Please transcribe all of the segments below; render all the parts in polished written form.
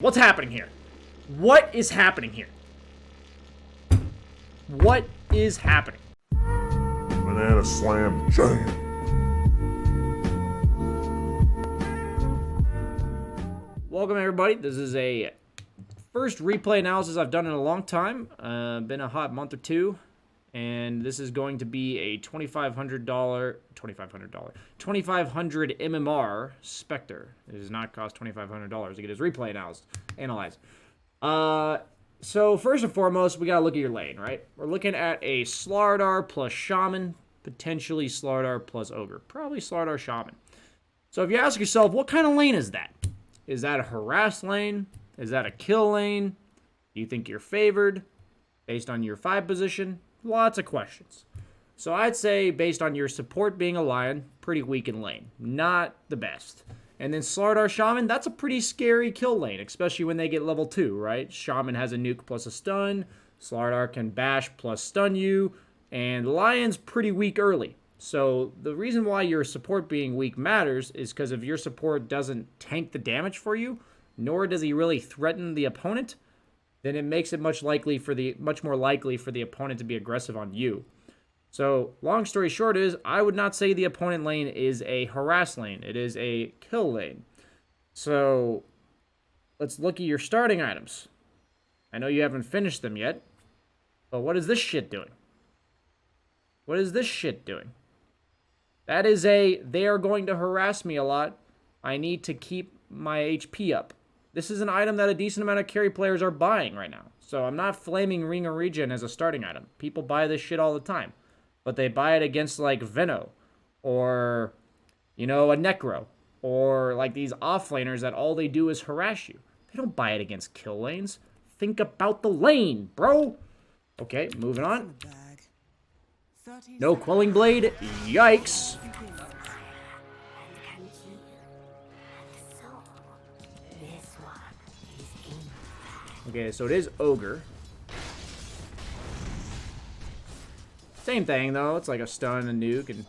What's happening here? What is happening here? What is happening? Banana slam jam. Welcome everybody. This is a first replay analysis I've done in a long time. Been a hot month or two. And this is going to be a $2,500 MMR Spectre. It does not cost $2,500 to get his replay analyzed. So first and foremost, we gotta look at your lane, right? We're looking at a Slardar plus Shaman, potentially Slardar plus Ogre. Probably Slardar Shaman. So if you ask yourself, what kind of lane is that? Is that a harass lane? Is that a kill lane? Do you think you're favored based on your 5 position? Lots of questions. So I'd say based on your support being a lion, pretty weak in lane. Not the best. And then Slardar Shaman, that's a pretty scary kill lane, especially when they get level 2, right? Shaman has a nuke plus a stun. Slardar can bash plus stun you. And Lion's pretty weak early. So the reason why your support being weak matters is because if your support doesn't tank the damage for you, nor does he really threaten the opponent, then it makes it much more likely for the opponent to be aggressive on you. So, long story short is, I would not say the opponent lane is a harass lane. It is a kill lane. So, let's look at your starting items. I know you haven't finished them yet, but what is this shit doing? What is this shit doing? That is they are going to harass me a lot. I need to keep my HP up. This is an item that a decent amount of carry players are buying right now. So I'm not flaming Ring of Regen as a starting item. People buy this shit all the time. But they buy it against like Veno or, a Necro or like these offlaners that all they do is harass you. They don't buy it against kill lanes. Think about the lane, bro. Okay, moving on. No Quelling Blade. Yikes. Okay, so it is Ogre. Same thing, though. It's like a stun and nuke. And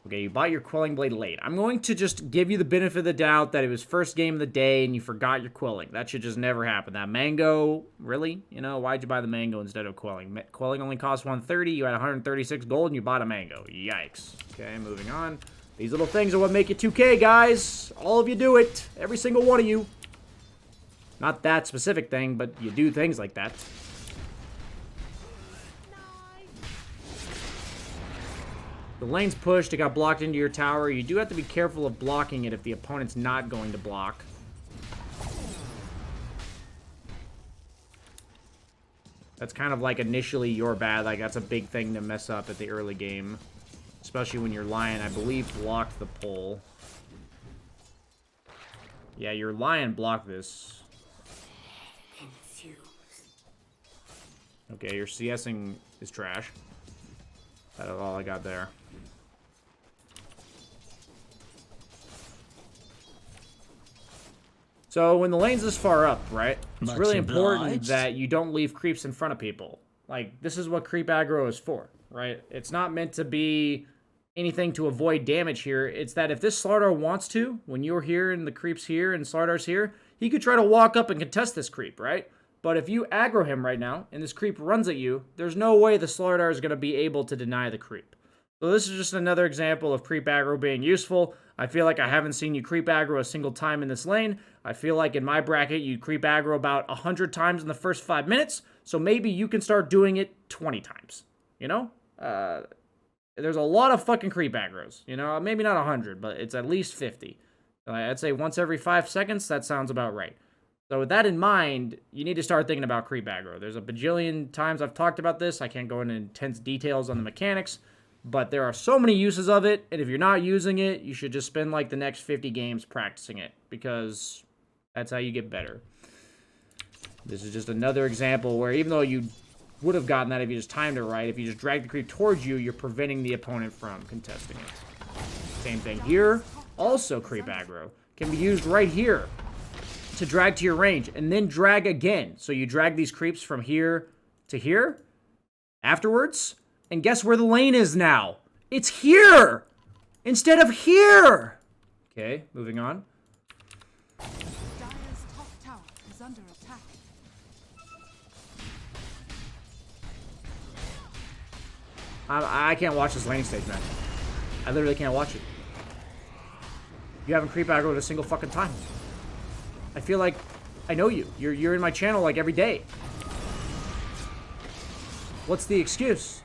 okay, you bought your Quelling Blade late. I'm going to just give you the benefit of the doubt that it was first game of the day and you forgot your Quelling. That should just never happen. That Mango, really? Why'd you buy the Mango instead of Quelling? Quelling only cost 130. You had 136 gold and you bought a Mango. Yikes. Okay, moving on. These little things are what make you 2K, guys. All of you do it. Every single one of you. Not that specific thing, but you do things like that. The lane's pushed, it got blocked into your tower. You do have to be careful of blocking it if the opponent's not going to block. That's kind of like initially your bad. Like, that's a big thing to mess up at the early game. Especially when your Lion, I believe, blocked the pull. Yeah, your Lion blocked this. Okay, your CSing is trash. That is all I got there. So when the lane's this far up, right? It's really important that you don't leave creeps in front of people. Like, this is what creep aggro is for, right? It's not meant to be anything to avoid damage here. It's that if this Slardar wants to, when you're here and the creep's here and Slardar's here, he could try to walk up and contest this creep, right? But if you aggro him right now, and this creep runs at you, there's no way the Slardar is going to be able to deny the creep. So this is just another example of creep aggro being useful. I feel like I haven't seen you creep aggro a single time in this lane. I feel like in my bracket, you creep aggro about 100 times in the first 5 minutes. So maybe you can start doing it 20 times. There's a lot of fucking creep aggros. Maybe not 100, but it's at least 50. I'd say once every 5 seconds, that sounds about right. So with that in mind, you need to start thinking about creep aggro. There's a bajillion times I've talked about this. I can't go into intense details on the mechanics, but there are so many uses of it, and if you're not using it, you should just spend like the next 50 games practicing it, because that's how you get better. This is just another example where even though you would have gotten that if you just timed it right, if you just drag the creep towards you, you're preventing the opponent from contesting it. Same thing here. Also creep aggro can be used right here to drag to your range, and then drag again. So you drag these creeps from here to here afterwards, and guess where the lane is now? It's here instead of here. Okay, moving on. I can't watch this laning stage, man. I literally can't watch it. You haven't creep aggroed a single fucking time. I feel like I know you. You're in my channel like every day. What's the excuse?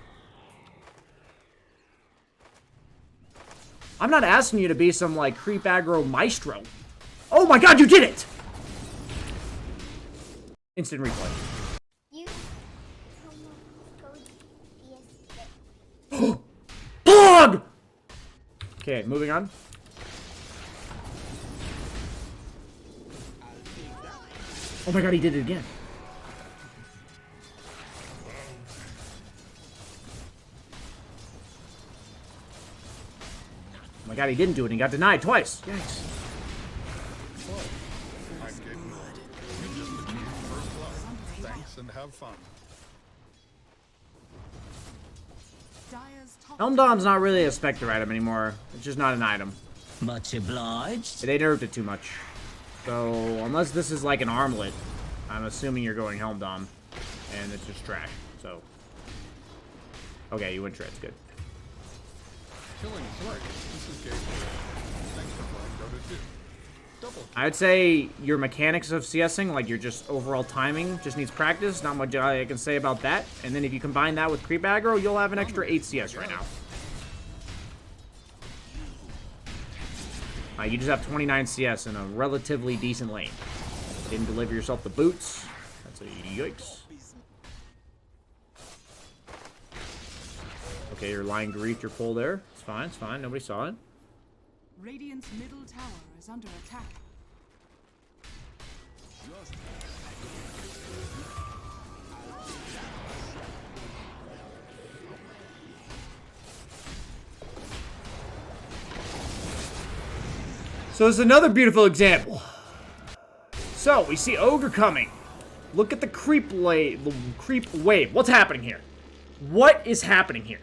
I'm not asking you to be some like creep aggro maestro. Oh my god, you did it! Instant replay. Bog! Okay, moving on. Oh my god, he did it again. Oh my god, he didn't do it. He got denied twice. Yikes. Thanks and have fun. Helm Dom's not really a Spectre item anymore. It's just not an item. Much obliged. They nerfed it too much. So, unless this is like an armlet, I'm assuming you're going Helm Dom. And it's just trash, so. Okay, you went Shred's, good. Killing Flurry. This is Gabe. Thanks for playing Dota 2. Double. I'd say your mechanics of CSing, like your just overall timing, just needs practice. Not much I can say about that. And then if you combine that with creep aggro, you'll have an extra 8 CS right now. You just have 29 CS in a relatively decent lane. Didn't deliver yourself the boots. That's a yikes. Okay, your line griefed your pull there. It's fine, it's fine. Nobody saw it. Radiant's middle tower is under attack. So this is another beautiful example. So we see Ogre coming. Look at the creep wave. What's happening here? What is happening here?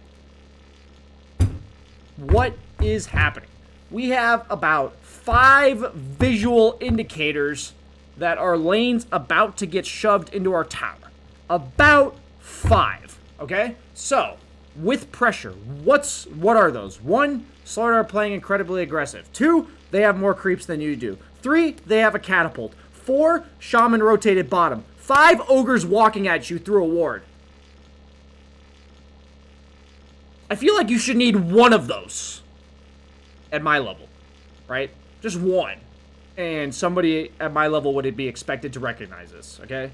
What is happening? We have about 5 visual indicators that our lane's about to get shoved into our tower. About 5, okay? So, with pressure, what are those? 1, Slardar are playing incredibly aggressive. 2, they have more creeps than you do. 3, they have a catapult. 4, Shaman rotated bottom. 5, Ogres walking at you through a ward. I feel like you should need one of those at my level, right? Just one. And somebody at my level would be expected to recognize this, okay?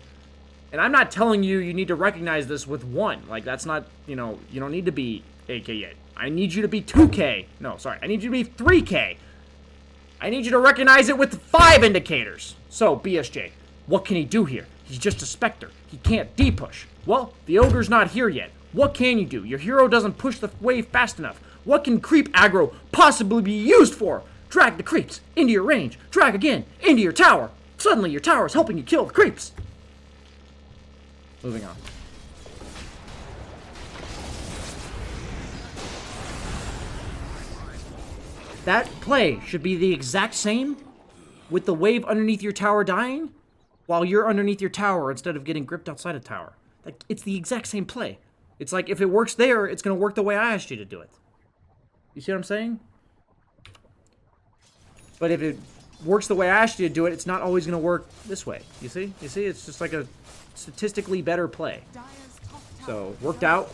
And I'm not telling you you need to recognize this with 1. Like, that's not, you know, you don't need to be 8K yet. I need you to be 2K. No, sorry. I need you to be 3K. I need you to recognize it with 5 indicators. So, BSJ, what can he do here? He's just a Spectre. He can't D-push. Well, the Ogre's not here yet. What can you do? Your hero doesn't push the wave fast enough. What can creep aggro possibly be used for? Drag the creeps into your range. Drag again into your tower. Suddenly your tower is helping you kill the creeps. Moving on. That play should be the exact same with the wave underneath your tower dying while you're underneath your tower instead of getting gripped outside a tower. Like, it's the exact same play. It's like, if it works there, it's going to work the way I asked you to do it. You see what I'm saying? But if it works the way I asked you to do it, it's not always going to work this way. You see? You see? It's just like a statistically better play. So, worked out.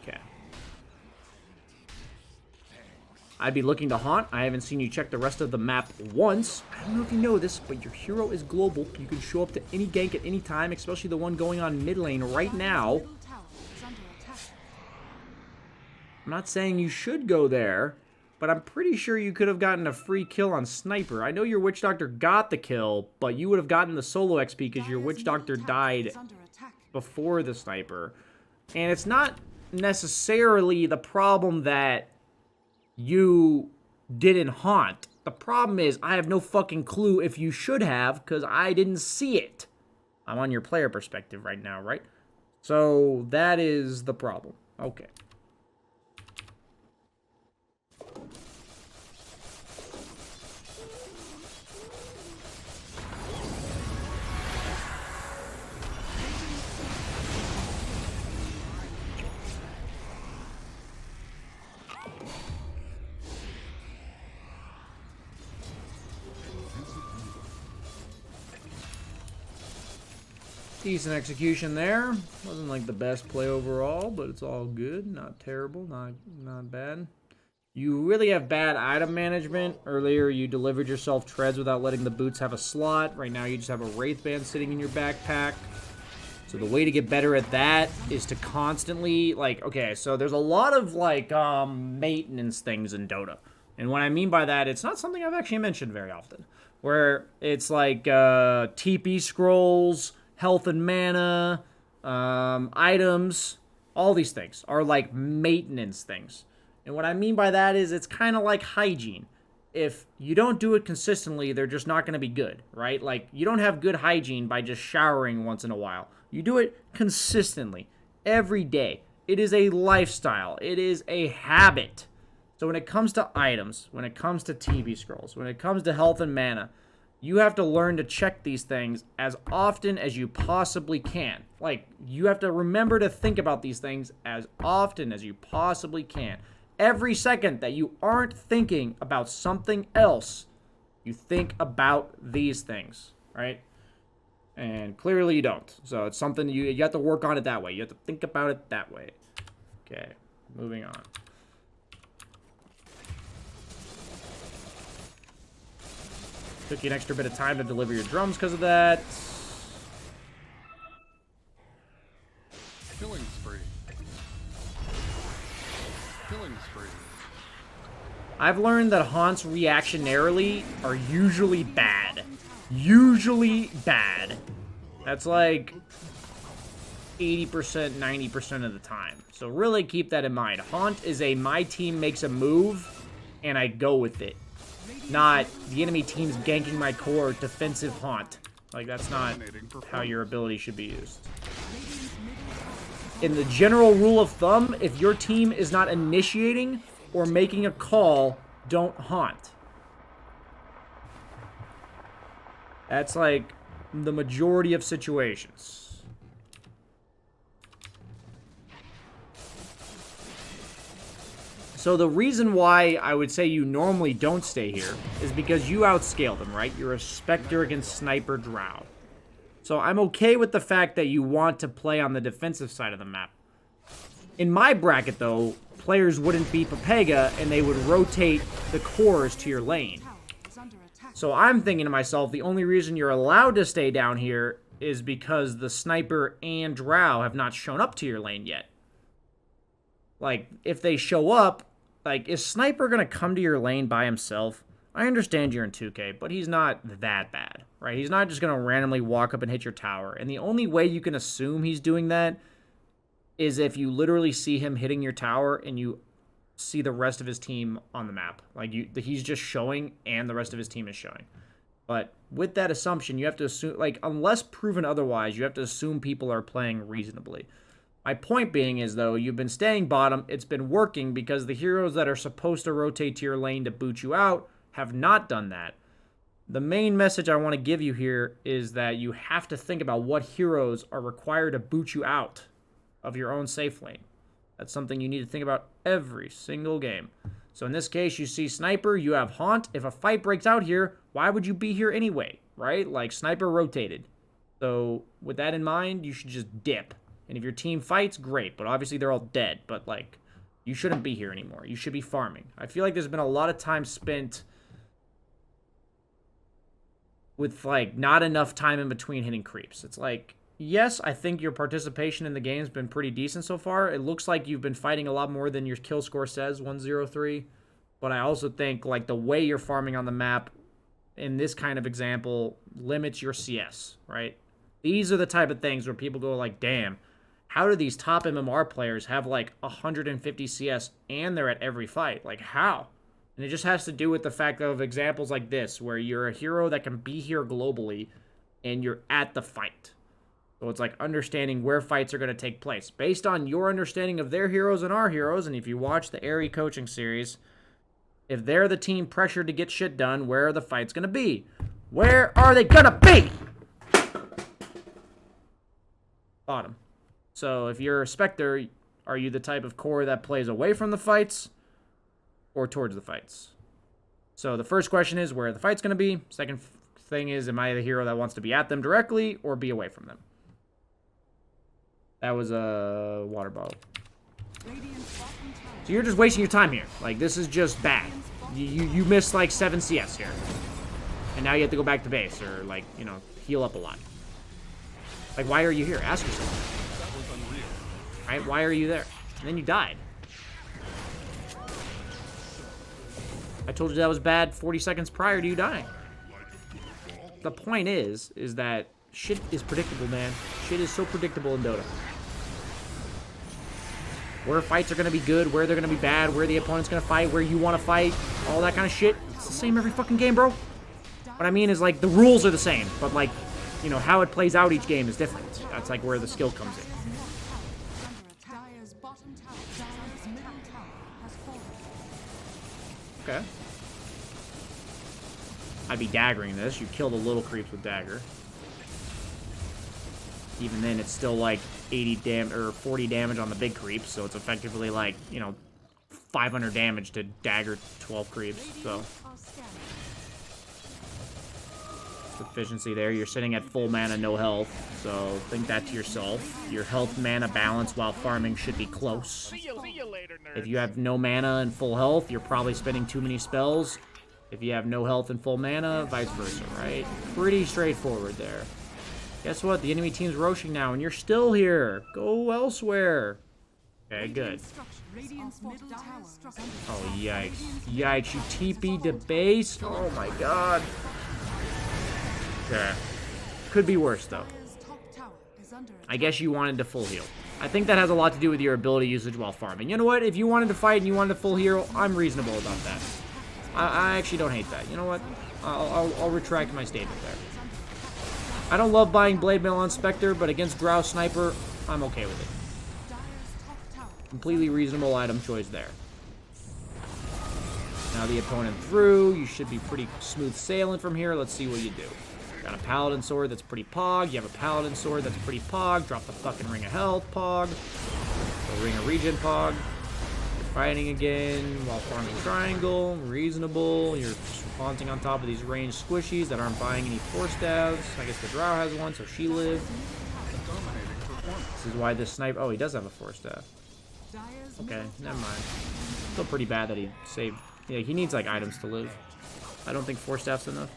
Okay. I'd be looking to haunt. I haven't seen you check the rest of the map once. I don't know if you know this, but your hero is global. You can show up to any gank at any time, especially the one going on mid lane right now. I'm not saying you should go there, but I'm pretty sure you could have gotten a free kill on Sniper. I know your Witch Doctor got the kill, but you would have gotten the solo XP because your Witch Doctor died before the Sniper. And it's not necessarily the problem that you didn't haunt. The problem is I have no fucking clue if you should have because I didn't see it. I'm on your player perspective right now, right? So that is the problem. Okay. Decent execution there. Wasn't like the best play overall, but it's all good. Not terrible, not bad. You really have bad item management. Earlier, you delivered yourself treads without letting the boots have a slot. Right now, you just have a Wraith Band sitting in your backpack. So the way to get better at that is to constantly, like, okay, so there's a lot of, like, maintenance things in Dota. And what I mean by that, it's not something I've actually mentioned very often. Where it's like TP scrolls, health and mana, items, all these things are like maintenance things. And what I mean by that is it's kind of like hygiene. If you don't do it consistently, they're just not going to be good, right? Like, you don't have good hygiene by just showering once in a while. You do it consistently, every day. It is a lifestyle. It is a habit. So when it comes to items, when it comes to TV scrolls, when it comes to health and mana, you have to learn to check these things as often as you possibly can. Like, you have to remember to think about these things as often as you possibly can. Every second that you aren't thinking about something else, you think about these things, right? And clearly you don't. So it's something you have to work on it that way. You have to think about it that way. Okay, moving on. Took you an extra bit of time to deliver your drums because of that. Killing spree. Killing spree. I've learned that haunts reactionarily are usually bad. Usually bad. That's like 80%, 90% of the time. So really keep that in mind. Haunt is a my team makes a move and I go with it. Not the enemy team's ganking my core defensive haunt. Like, that's not how your ability should be used. In the general rule of thumb, if your team is not initiating or making a call, don't haunt. That's like the majority of situations. So the reason why I would say you normally don't stay here is because you outscale them, right? You're a Spectre against Sniper Drow. So I'm okay with the fact that you want to play on the defensive side of the map. In my bracket, though, players wouldn't beat Pepega, and they would rotate the cores to your lane. So I'm thinking to myself, the only reason you're allowed to stay down here is because the Sniper and Drow have not shown up to your lane yet. Like, if they show up, like, is Sniper going to come to your lane by himself? I understand you're in 2K, but he's not that bad, right? He's not just going to randomly walk up and hit your tower. And the only way you can assume he's doing that is if you literally see him hitting your tower and you see the rest of his team on the map. Like, he's just showing and the rest of his team is showing. But with that assumption, you have to assume, like, unless proven otherwise, you have to assume people are playing reasonably. My point being is, though, you've been staying bottom. It's been working because the heroes that are supposed to rotate to your lane to boot you out have not done that. The main message I want to give you here is that you have to think about what heroes are required to boot you out of your own safe lane. That's something you need to think about every single game. So in this case, you see Sniper, you have Haunt. If a fight breaks out here, why would you be here anyway, right? Like, Sniper rotated. So with that in mind, you should just dip. And if your team fights, great. But obviously they're all dead. But, like, you shouldn't be here anymore. You should be farming. I feel like there's been a lot of time spent with, like, not enough time in between hitting creeps. It's like, yes, I think your participation in the game's been pretty decent so far. It looks like you've been fighting a lot more than your kill score says, 103. But I also think, like, the way you're farming on the map in this kind of example limits your CS, right? These are the type of things where people go like, damn, how do these top MMR players have like 150 CS and they're at every fight? Like, how? And it just has to do with the fact of examples like this, where you're a hero that can be here globally and you're at the fight. So it's like understanding where fights are going to take place based on your understanding of their heroes and our heroes. And if you watch the Airy coaching series, if they're the team pressured to get shit done, where are the fights going to be? Where are they going to be? Bottom. So if you're a Spectre, are you the type of core that plays away from the fights or towards the fights? So the first question is, where are the fights going to be? Second thing is, am I the hero that wants to be at them directly or be away from them? That was a water bottle. Radiant's bottom tower. So you're just wasting your time here. Like, this is just bad. You missed, like, 7 CS here. And now you have to go back to base or, like, you know, heal up a lot. Like, why are you here? Ask yourself. That was unreal. Right? Why are you there? And then you died. I told you that was bad 40 seconds prior to you dying. The point is that shit is predictable, man. Shit is so predictable in Dota. Where fights are going to be good, where they're going to be bad, where the opponent's going to fight, where you want to fight, all that kind of shit. It's the same every fucking game, bro. What I mean is, like, the rules are the same, but, like, you know, how it plays out each game is different. That's, like, where the skill comes in. Dire's bottom tower. Dire's middle tower has fallen. Okay. I'd be daggering this. You kill the little creeps with dagger. Even then, it's still like 80 damage or 40 damage on the big creeps, so it's effectively like, you know, 500 damage to dagger 12 creeps. So efficiency there. You're sitting at full mana, no health. So think that to yourself. Your health mana balance while farming should be close. See you later, nerd. If you have no mana and full health, you're probably spending too many spells. If you have no health and full mana, vice versa, right? Pretty straightforward there. Guess what? The enemy team's roshing now, and you're still here. Go elsewhere. Okay, good. Radiant's middle tower is under Oh, yikes. Yikes, you TP to base? Oh my god. Okay. Could be worse, though. Dire's top tower is under I guess you wanted to full heal. I think that has a lot to do with your ability usage while farming. You know what? If you wanted to fight and you wanted to full heal, I'm reasonable about that. I actually don't hate that. You know what? I'll retract my statement there. I don't love buying Blade Mail on Spectre, but against Drow Sniper, I'm okay with it. Dire's top tower. Completely reasonable item choice there. Now the opponent through. You should be pretty smooth sailing from here. Let's see what you do. Got a Paladin Sword that's pretty pog. You have a Paladin Sword that's pretty pog. Drop the fucking Ring of Health pog. The Ring of Regen pog. You're fighting again while farming triangle. Reasonable. You're haunting on top of these ranged squishies that aren't buying any Force Staves. I guess the Drow has one, so she lived. Dominating performance. This is why this sniper... Oh, he does have a Force Staff. Dire's Okay, middle never tower. mind. Still pretty bad that he saved... Yeah, he needs, like, items to live. I don't think Force Staff's enough.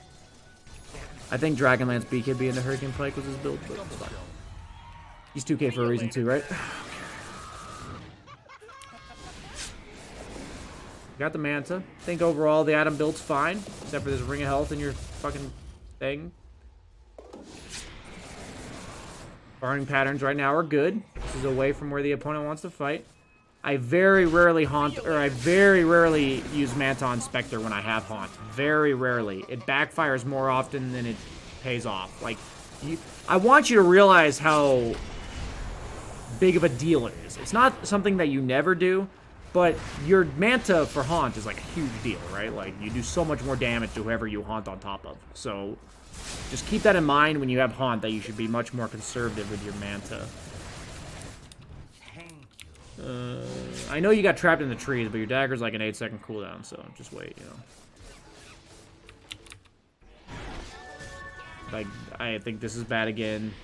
I think Dragonlance BKB into Hurricane Pike was his build, but it's fine. He's 2K for a reason too, right? Got the Manta. I think overall the item build's fine, except for this Ring of Health in your fucking thing. Farming patterns right now are good. This is away from where the opponent wants to fight. I very rarely use Manta on Spectre when I have Haunt. Very rarely. It backfires more often than it pays off. Like, I want you to realize how big of a deal it is. It's not something that you never do, but your Manta for Haunt is like a huge deal, right? Like, you do so much more damage to whoever you Haunt on top of. So, just keep that in mind when you have Haunt, that you should be much more conservative with your Manta. I know you got trapped in the trees, but your dagger's like an 8-second cooldown, so just wait, you know. Like, I think this is bad again.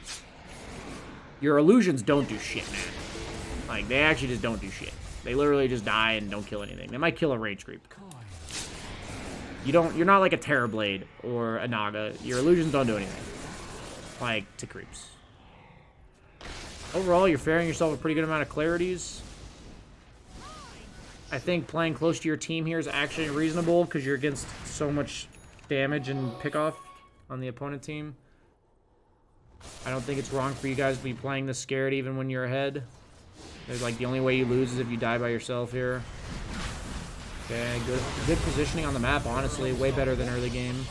Your illusions don't do shit, man. Like, they actually just don't do shit. They literally just die and don't kill anything. They might kill a rage creep. You're not like a Terrorblade or a Naga. Your illusions don't do anything. Like, to creeps. Overall, you're faring yourself a pretty good amount of clarities. I think playing close to your team here is actually reasonable because you're against so much damage and pickoff on the opponent team. I don't think it's wrong for you guys to be playing this scared even when you're ahead. There's like the only way you lose is if you die by yourself here. Okay, good positioning on the map, honestly. Way better than early game.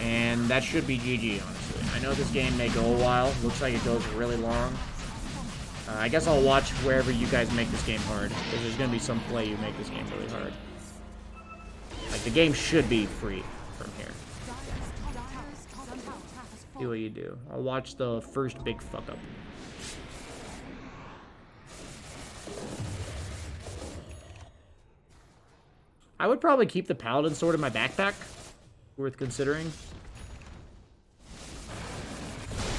And that should be GG, honestly. I know this game may go a while. Looks like it goes really long. I guess I'll watch wherever you guys make this game hard, because there's going to be some play you make this game really hard. Like, the game should be free from here. See what you do. I'll watch the first big fuck up. I would probably keep the Paladin Sword in my backpack. Worth considering.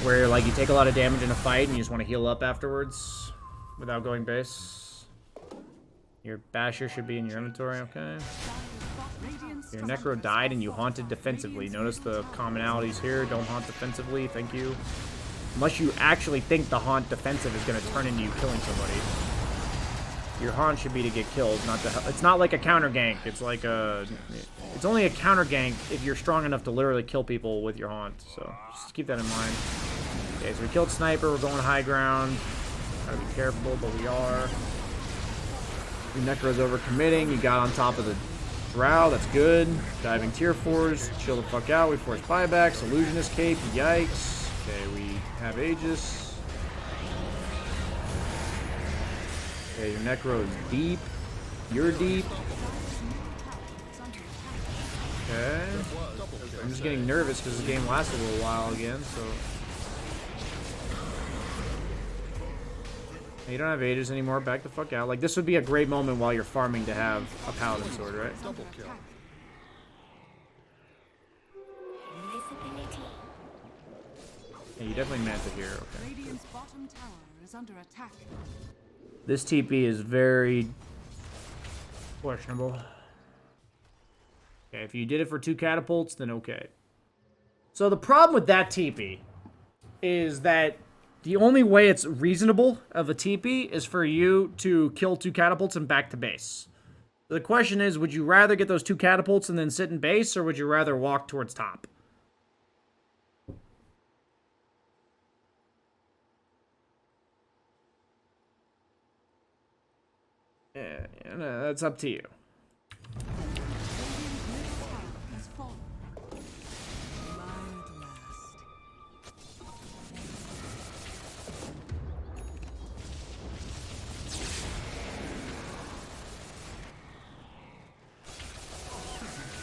where like you take a lot of damage in a fight and you just want to heal up afterwards without going base. Your Basher should be in your inventory, okay. Your Necro died and you haunted defensively. Notice the commonalities here. Don't haunt defensively, thank you. Unless you actually think the haunt defensive is going to turn into you killing somebody. Your haunt should be to get killed, not to... It's not like a counter gank. It's like a... It's only a counter gank if you're strong enough to literally kill people with your haunt. So, just keep that in mind. Okay, so we killed Sniper. We're going high ground. Gotta be careful, but we are. Your Necro's overcommitting. You got on top of the Drow. That's good. Diving tier 4s. Chill the fuck out. We force buybacks. Illusionist Cape. Yikes. Okay, we have Aegis. Okay, your Necro is deep. You're deep. Okay. I'm just getting nervous because the game lasted a little while again, so... You don't have Aegis anymore. Back the fuck out. Like, this would be a great moment while you're farming to have a Paladin Sword, right? Double kill. Yeah, you definitely meant it here. Okay. Radiant's bottom tower is under attack. This TP is very questionable. Okay, if you did it for 2 catapults, then okay. So the problem with that TP is that the only way it's reasonable of a TP is for you to kill 2 catapults and back to base. So the question is, would you rather get those 2 catapults and then sit in base, or would you rather walk towards top? Yeah, no, that's up to you. Has fallen. Lie at last.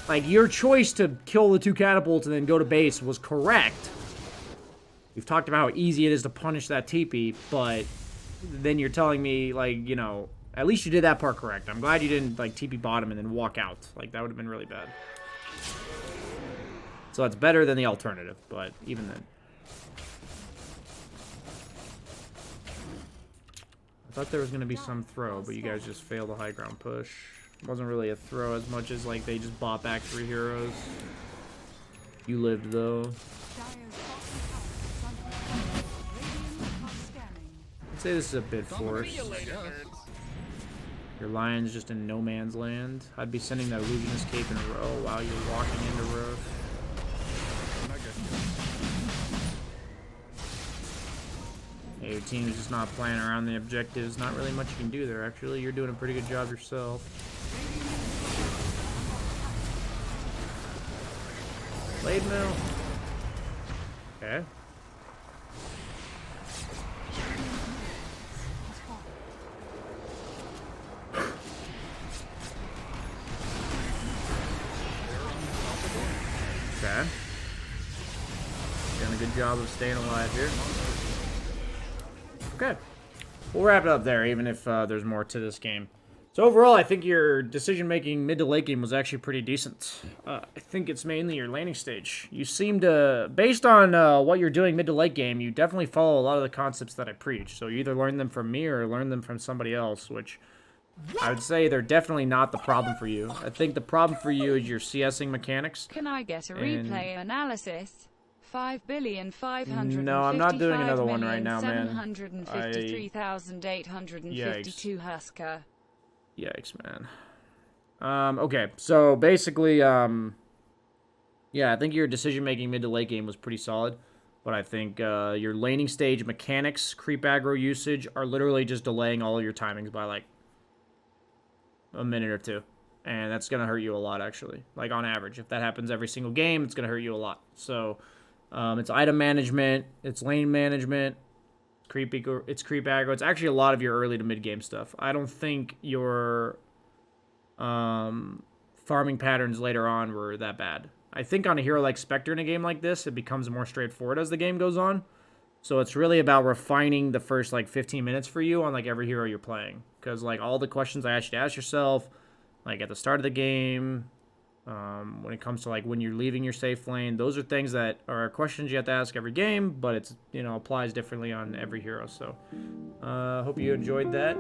Like, your choice to kill the 2 catapults and then go to base was correct. We've talked about how easy it is to punish that TP, but then you're telling me, like, you know, at least you did that part correct. I'm glad you didn't, like, TP bottom and then walk out. Like, that would have been really bad. So that's better than the alternative, but even then. I thought there was going to be some throw, but you guys just failed a high ground push. It wasn't really a throw as much as, like, they just bought back 3 heroes. You lived, though. Dire's bottom tower is under attack. Radiant are scanning. I'd say this is a bit forced. Your Lion's just in no man's land. I'd be sending that Illusionist Cape in a row while you're walking into row. Yeah, your team's just not playing around the objectives. Not really much you can do there, actually. You're doing a pretty good job yourself. Blade Mill. Okay. Okay. Doing a good job of staying alive here. Okay. We'll wrap it up there, even if there's more to this game. So overall, I think your decision-making mid to late game was actually pretty decent. I think it's mainly your laning stage. You seem to, based on what you're doing mid to late game, you definitely follow a lot of the concepts that I preach. So you either learn them from me or learn them from somebody else, which I would say they're definitely not the problem for you. I think the problem for you is your CSing mechanics. Can I get a And- replay analysis? 5,555,852 No, I'm not doing another one right now, man. 753,852 Husker. Yikes, man. Okay, so basically, yeah, I think your decision-making mid to late game was pretty solid, but I think your laning stage mechanics, creep aggro usage, are literally just delaying all of your timings by, like, a minute or 2. And that's going to hurt you a lot, actually. Like, on average. If that happens every single game, it's going to hurt you a lot. So, it's item management, it's lane management, it's creep aggro. It's actually a lot of your early to mid game stuff. I don't think your farming patterns later on were that bad. I think on a hero like Spectre in a game like this, it becomes more straightforward as the game goes on. So it's really about refining the first like 15 minutes for you on like every hero you're playing. Because like all the questions I asked you to ask yourself, like at the start of the game, When it comes to like when you're leaving your safe lane, those are things that are questions you have to ask every game, but it's, you know, applies differently on every hero. So hope you enjoyed that.